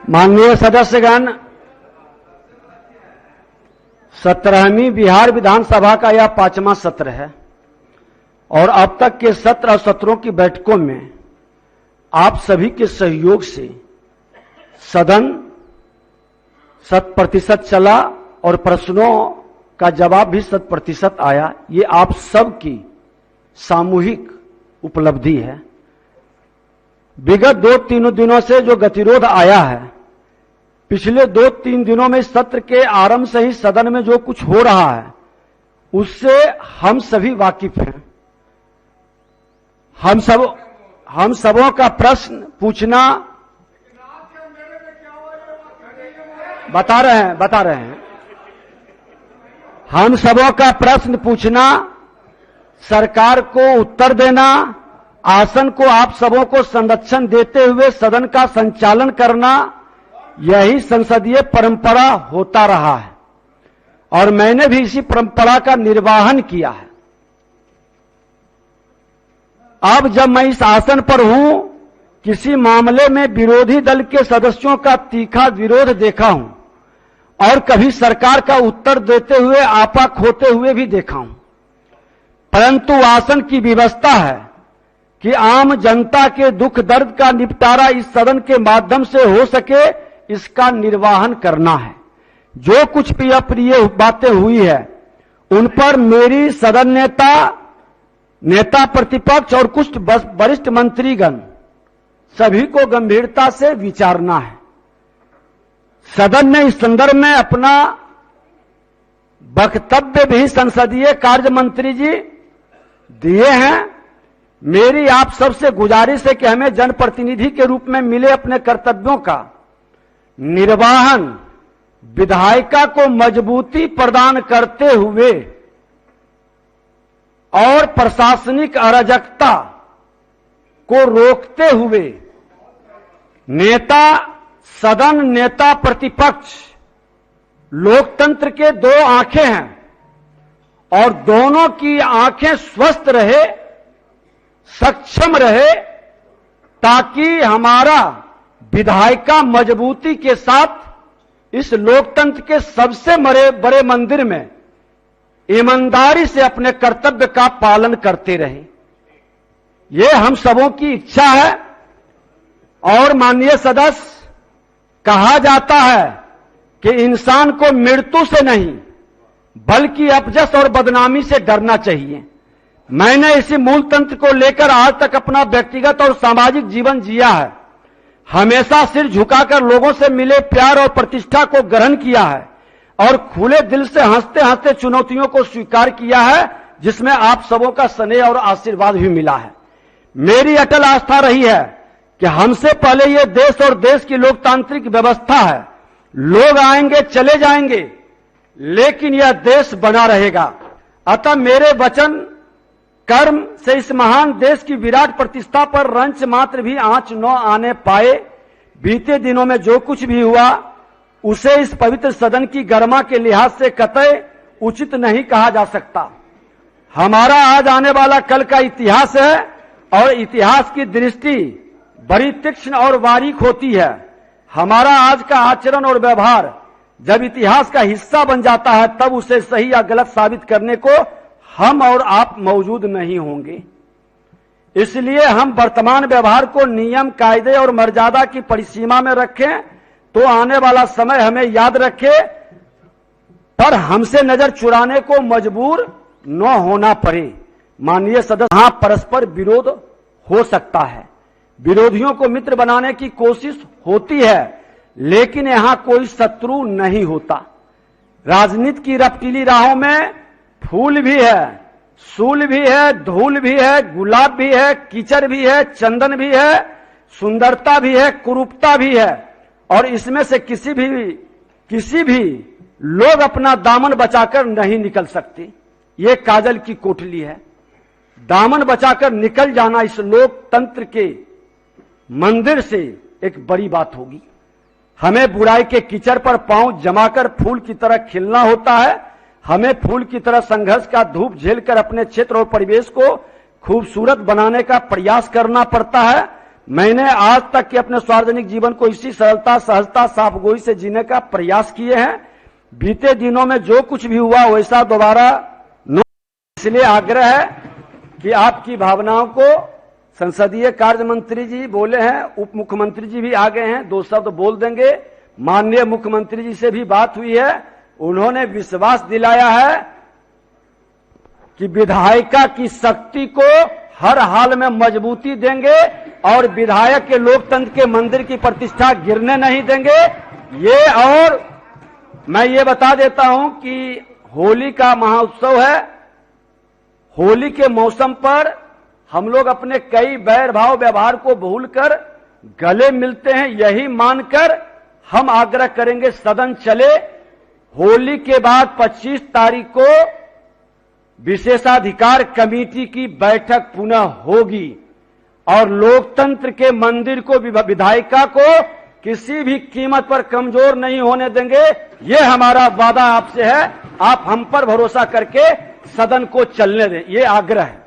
माननीय सदस्यगण, 17वीं बिहार विधानसभा का यह 5वां सत्र है और अब तक के 17 सत्रों की बैठकों में आप सभी के सहयोग से सदन 100% चला और प्रश्नों का जवाब भी 100% आया। ये आप सबकी सामूहिक उपलब्धि है। विगत 2-3 दिनों से जो गतिरोध आया है, पिछले 2-3 दिनों में सत्र के आरंभ से ही सदन में जो कुछ हो रहा है उससे हम सभी वाकिफ हैं। हम सबों का प्रश्न पूछना बता रहे हैं। हम सबों का प्रश्न पूछना, सरकार को उत्तर देना, आसन को आप सबों को संरक्षण देते हुए सदन का संचालन करना, यही संसदीय परंपरा होता रहा है और मैंने भी इसी परंपरा का निर्वाहन किया है। अब जब मैं इस आसन पर हूं, किसी मामले में विरोधी दल के सदस्यों का तीखा विरोध देखा हूं और कभी सरकार का उत्तर देते हुए आपा खोते हुए भी देखा हूं, परंतु आसन की व्यवस्था है कि आम जनता के दुख दर्द का निपटारा इस सदन के माध्यम से हो सके, इसका निर्वाहन करना है। जो कुछ भी अप्रिय बातें हुई है उन पर मेरी सदन नेता प्रतिपक्ष और कुछ वरिष्ठ मंत्रीगण सभी को गंभीरता से विचारना है। सदन ने इस संदर्भ में अपना वक्तव्य भी संसदीय कार्य मंत्री जी दिए हैं। मेरी आप सबसे गुजारिश है कि हमें जनप्रतिनिधि के रूप में मिले अपने कर्तव्यों का निर्वाहन विधायिका को मजबूती प्रदान करते हुए और प्रशासनिक अराजकता को रोकते हुए सदन नेता प्रतिपक्ष लोकतंत्र के 2 आंखें हैं और दोनों की आंखें स्वस्थ रहे, सक्षम रहे, ताकि हमारा विधायिका मजबूती के साथ इस लोकतंत्र के सबसे बड़े मंदिर में ईमानदारी से अपने कर्तव्य का पालन करते रहे। ये हम सबों की इच्छा है। और माननीय सदस्य, कहा जाता है कि इंसान को मृत्यु से नहीं बल्कि अपजस और बदनामी से डरना चाहिए। मैंने इसी मूल तंत्र को लेकर आज तक अपना व्यक्तिगत और सामाजिक जीवन जिया है। हमेशा सिर झुकाकर लोगों से मिले प्यार और प्रतिष्ठा को ग्रहण किया है और खुले दिल से हंसते हंसते चुनौतियों को स्वीकार किया है, जिसमें आप सबों का स्नेह और आशीर्वाद भी मिला है। मेरी अटल आस्था रही है कि हमसे पहले ये देश और देश की लोकतांत्रिक व्यवस्था है। लोग आएंगे चले जाएंगे, लेकिन यह देश बना रहेगा। अतः मेरे वचन कर्म से इस महान देश की विराट प्रतिष्ठा पर रंच मात्र भी आंच न आने पाए। बीते दिनों में जो कुछ भी हुआ उसे इस पवित्र सदन की गरिमा के लिहाज से कतई उचित नहीं कहा जा सकता। हमारा आज आने वाला कल का इतिहास है और इतिहास की दृष्टि बड़ी तीक्ष्ण और बारीक होती है। हमारा आज का आचरण और व्यवहार जब इतिहास का हिस्सा बन जाता है, तब उसे सही या गलत साबित करने को हम और आप मौजूद नहीं होंगे। इसलिए हम वर्तमान व्यवहार को नियम, कायदे और मर्यादा की परिसीमा में रखें तो आने वाला समय हमें याद रखे, पर हमसे नजर चुराने को मजबूर न होना पड़े। माननीय सदस्य, यहां परस्पर विरोध हो सकता है, विरोधियों को मित्र बनाने की कोशिश होती है, लेकिन यहां कोई शत्रु नहीं होता। राजनीति की रफ्तीली राहों में फूल भी है, सूल भी है, धूल भी है, गुलाब भी है, कीचड़ भी है, चंदन भी है, सुंदरता भी है, कुरूपता भी है और इसमें से किसी भी लोग अपना दामन बचाकर नहीं निकल सकते। ये काजल की कोठली है। दामन बचाकर निकल जाना इस लोकतंत्र के मंदिर से एक बड़ी बात होगी। हमें बुराई के कीचड़ पर पांव जमाकर फूल की तरह खिलना होता है। हमें फूल की तरह संघर्ष का धूप झेलकर अपने क्षेत्र और परिवेश को खूबसूरत बनाने का प्रयास करना पड़ता है। मैंने आज तक के अपने सार्वजनिक जीवन को इसी सरलता, सहजता, साफगोई से जीने का प्रयास किए हैं। बीते दिनों में जो कुछ भी हुआ वैसा दोबारा न, इसलिए आग्रह है कि आपकी भावनाओं को संसदीय कार्य मंत्री जी बोले हैं, उप मुख्यमंत्री जी भी आ गए हैं, 2 शब्द बोल देंगे। माननीय मुख्यमंत्री जी से भी बात हुई है, उन्होंने विश्वास दिलाया है कि विधायिका की शक्ति को हर हाल में मजबूती देंगे और विधायक के लोकतंत्र के मंदिर की प्रतिष्ठा गिरने नहीं देंगे। ये और मैं ये बता देता हूं कि होली का महाउत्सव है। होली के मौसम पर हम लोग अपने कई बैर भाव व्यवहार को भूलकर गले मिलते हैं। यही मानकर हम आग्रह करेंगे सदन चले। होली के बाद 25 तारीख को विशेषाधिकार कमेटी की बैठक पुनः होगी और लोकतंत्र के मंदिर को, विधायिका को किसी भी कीमत पर कमजोर नहीं होने देंगे। ये हमारा वादा आपसे है। आप हम पर भरोसा करके सदन को चलने दें, ये आग्रह है।